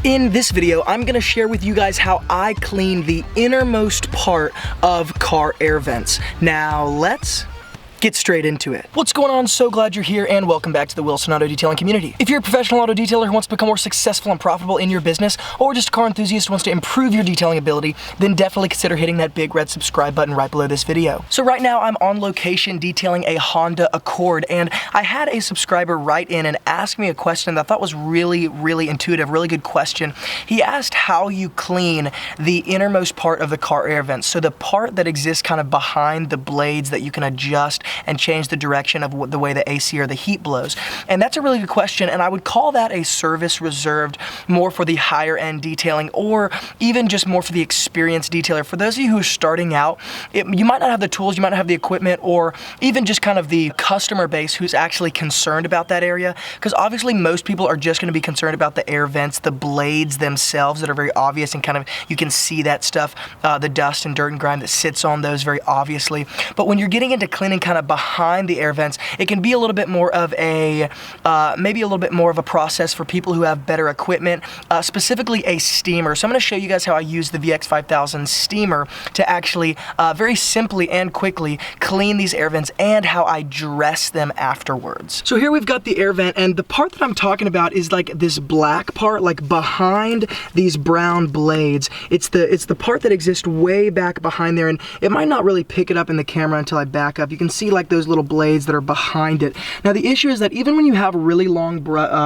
In this video, I'm gonna share with you guys how I clean the innermost part of car air vents. Now, let's get straight into it. What's going on? So glad you're here and welcome back to the Wilson Auto Detailing community. If you're a professional auto detailer who wants to become more successful and profitable in your business, or just a car enthusiast who wants to improve your detailing ability, then definitely consider hitting that big red subscribe button right below this video. So right now I'm on location detailing a Honda Accord, and I had a subscriber write in and ask me a question that I thought was really intuitive, really good question. He asked how you clean the innermost part of the car air vents, so the part that exists kind of behind the blades that you can adjust and change the direction of the way the AC or the heat blows. And that's a really good question, and I would call that a service reserved more for the higher end detailing, or even just more for the experienced detailer. For those of you who are starting out, you might not have the tools, you might not have the equipment, or even just kind of the customer base who's actually concerned about that area, because obviously most people are just going to be concerned about the air vents, the blades themselves that are very obvious, and kind of you can see that stuff, the dust and dirt and grime that sits on those very obviously. But when you're getting into cleaning kind of behind the air vents, it can be a little bit more of a, maybe a little bit more of a process for people who have better equipment, specifically a steamer. So I'm going to show you guys how I use the VX5000 steamer to actually very simply and quickly clean these air vents, and how I dress them afterwards. So here we've got the air vent, and the part that I'm talking about is like this black part, like behind these brown blades. It's the part that exists way back behind there, and it might not really pick it up in the camera until I back up. You can see like those little blades that are behind it. Now the issue is that even when you have really long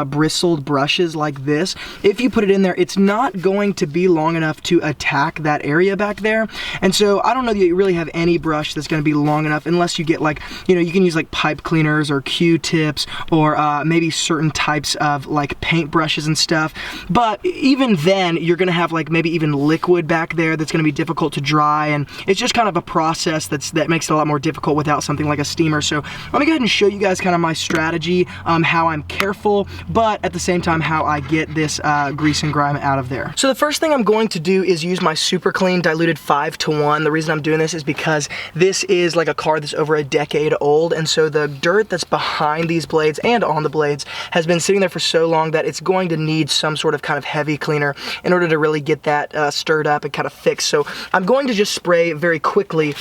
bristled brushes like this, if you put it in there, it's not going to be long enough to attack that area back there. And so I don't know that you really have any brush that's going to be long enough, unless you get like, you know, you can use like pipe cleaners or Q-tips, or maybe certain types of like paint brushes and stuff. But even then, you're going to have like maybe even liquid back there that's going to be difficult to dry, and it's just kind of a process that makes it a lot more difficult without something like a steamer. So let me go ahead and show you guys kind of my strategy, how I'm careful, but at the same time how I get this grease and grime out of there. So the first thing I'm going to do is use my Super Clean diluted 5:1. The reason I'm doing this is because this is like a car that's over a decade old, and so the dirt that's behind these blades and on the blades has been sitting there for so long that it's going to need some sort of kind of heavy cleaner in order to really get that stirred up and kind of fixed. So I'm going to just spray very quickly,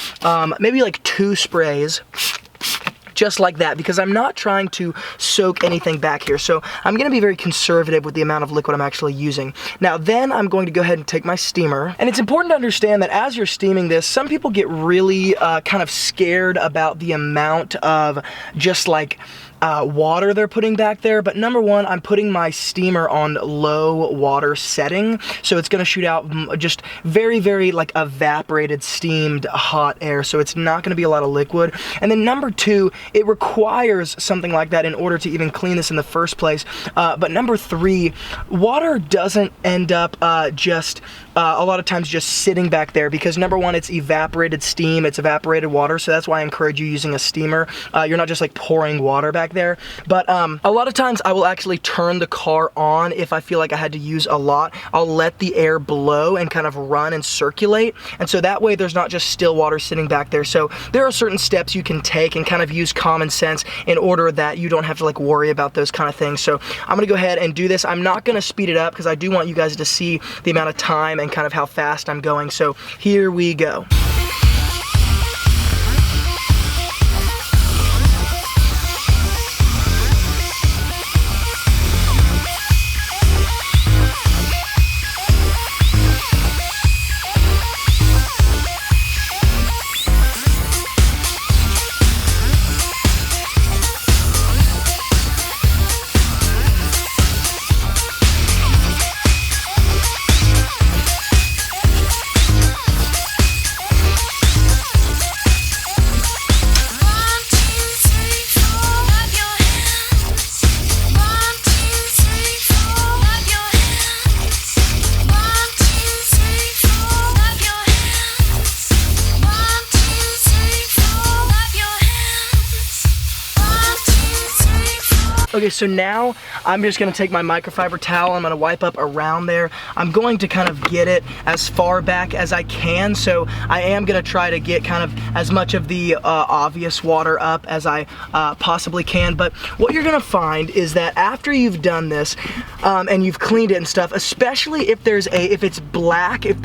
maybe like 2 sprays, just like that, because I'm not trying to soak anything back here. So I'm gonna be very conservative with the amount of liquid I'm actually using. Now then I'm going to go ahead and take my steamer. And it's important to understand that as you're steaming this, some people get really kind of scared about the amount of just like water they're putting back there. But number one, I'm putting my steamer on low water setting, so it's gonna shoot out just very like evaporated, steamed hot air, so it's not gonna be a lot of liquid. And then number two, it requires something like that in order to even clean this in the first place. But number three, water doesn't end up just a lot of times just sitting back there, because number one, it's evaporated steam, it's evaporated water, so that's why I encourage you using a steamer. You're not just like pouring water back there. But a lot of times I will actually turn the car on if I feel like I had to use a lot. I'll let the air blow and kind of run and circulate, and so that way there's not just still water sitting back there. So there are certain steps you can take and kind of use common sense in order that you don't have to like worry about those kind of things. So I'm gonna go ahead and do this. I'm not gonna speed it up because I do want you guys to see the amount of time and kind of how fast I'm going. So here we go. Okay, so now I'm just gonna take my microfiber towel, I'm gonna wipe up around there. I'm going to kind of get it as far back as I can, so I am gonna try to get kind of as much of the obvious water up as I possibly can. But what you're gonna find is that after you've done this and you've cleaned it and stuff, especially if it's black, if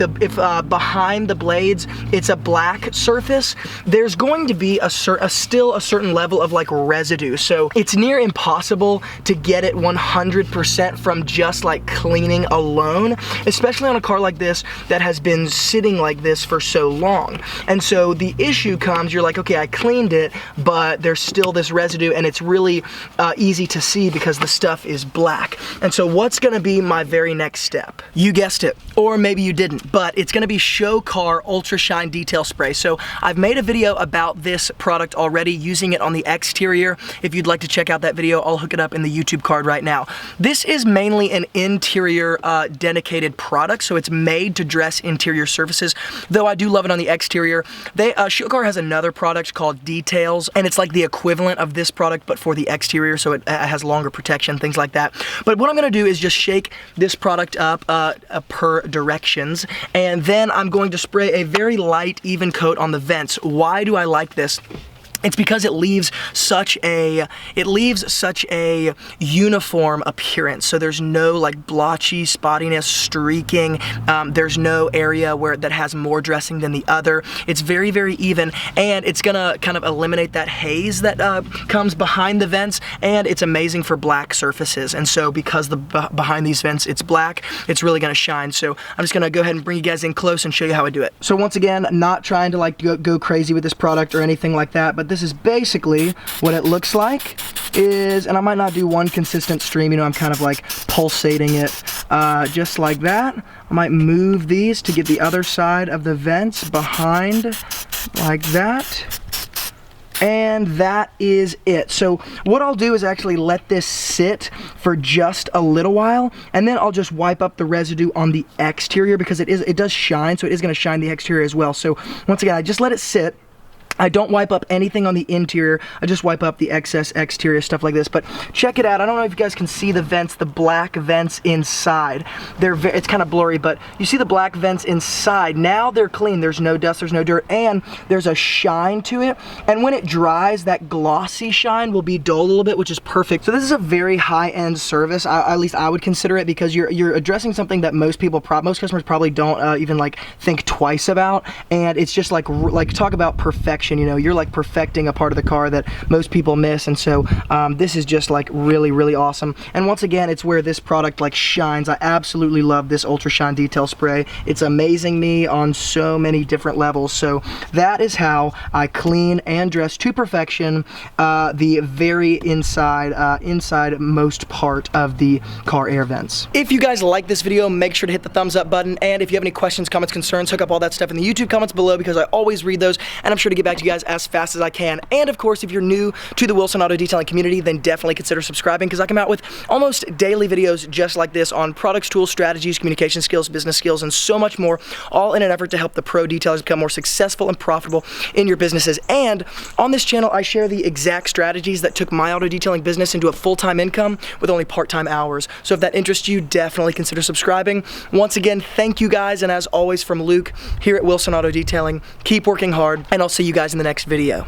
behind the blades it's a black surface, there's going to be still a certain level of like residue. So it's near impossible to get it 100% from just like cleaning alone, especially on a car like this that has been sitting like this for so long. And so the issue comes, you're like, okay, I cleaned it, but there's still this residue, and it's really easy to see because the stuff is black. And so what's gonna be my very next step? You guessed it, or maybe you didn't, but it's gonna be Showcar Ultra Shine Detail Spray. So I've made a video about this product already, using it on the exterior. If you'd like to check out that video, I'll hook it up in the YouTube card right now. This is mainly an interior dedicated product, so it's made to dress interior surfaces, though I do love it on the exterior. Showcar has another product called Details, and it's like the equivalent of this product, but for the exterior, so it has longer protection, things like that. But what I'm gonna do is just shake this product up per directions, and then I'm going to spray a very light, even coat on the vents. Why do I like this? It's because it leaves such a uniform appearance. So there's no like blotchy spottiness, streaking. There's no area that has more dressing than the other. It's very, very even, and it's gonna kind of eliminate that haze that comes behind the vents, and it's amazing for black surfaces. And so because behind these vents it's black, it's really gonna shine. So I'm just gonna go ahead and bring you guys in close and show you how I do it. So once again, not trying to like go crazy with this product or anything like that, but this is basically what it looks like. And I might not do one consistent stream, you know, I'm kind of like pulsating it just like that. I might move these to get the other side of the vents behind like that. And that is it. So what I'll do is actually let this sit for just a little while, and then I'll just wipe up the residue on the exterior, because it does shine, so it is going to shine the exterior as well. So once again, I just let it sit. I don't wipe up anything on the interior, I just wipe up the excess exterior stuff like this. But check it out, I don't know if you guys can see the vents, the black vents inside. It's kind of blurry, but you see the black vents inside. Now they're clean, there's no dust, there's no dirt, and there's a shine to it. And when it dries, that glossy shine will be dulled a little bit, which is perfect. So this is a very high-end service, at least I would consider it, because you're addressing something that most customers probably don't even like think twice about. And it's just like talk about perfection. You know, you're like perfecting a part of the car that most people miss, and so this is just like really, really awesome. And once again, it's where this product like shines. I absolutely love this Ultra Shine Detail Spray. It's amazing me on so many different levels. So that is how I clean and dress to perfection the very inside most part of the car air vents. If you guys like this video, make sure to hit the thumbs up button, and if you have any questions, comments, concerns, hook up all that stuff in the YouTube comments below, because I always read those, and I'm sure to get back to you guys as fast as I can. And of course, if you're new to the Wilson Auto Detailing community, then definitely consider subscribing, because I come out with almost daily videos just like this on products, tools, strategies, communication skills, business skills, and so much more, all in an effort to help the pro detailers become more successful and profitable in your businesses. And on this channel, I share the exact strategies that took my auto detailing business into a full-time income with only part-time hours. So if that interests you, definitely consider subscribing. Once again, thank you guys, and as always, from Luke here at Wilson Auto Detailing, keep working hard, and I'll see you guys in the next video.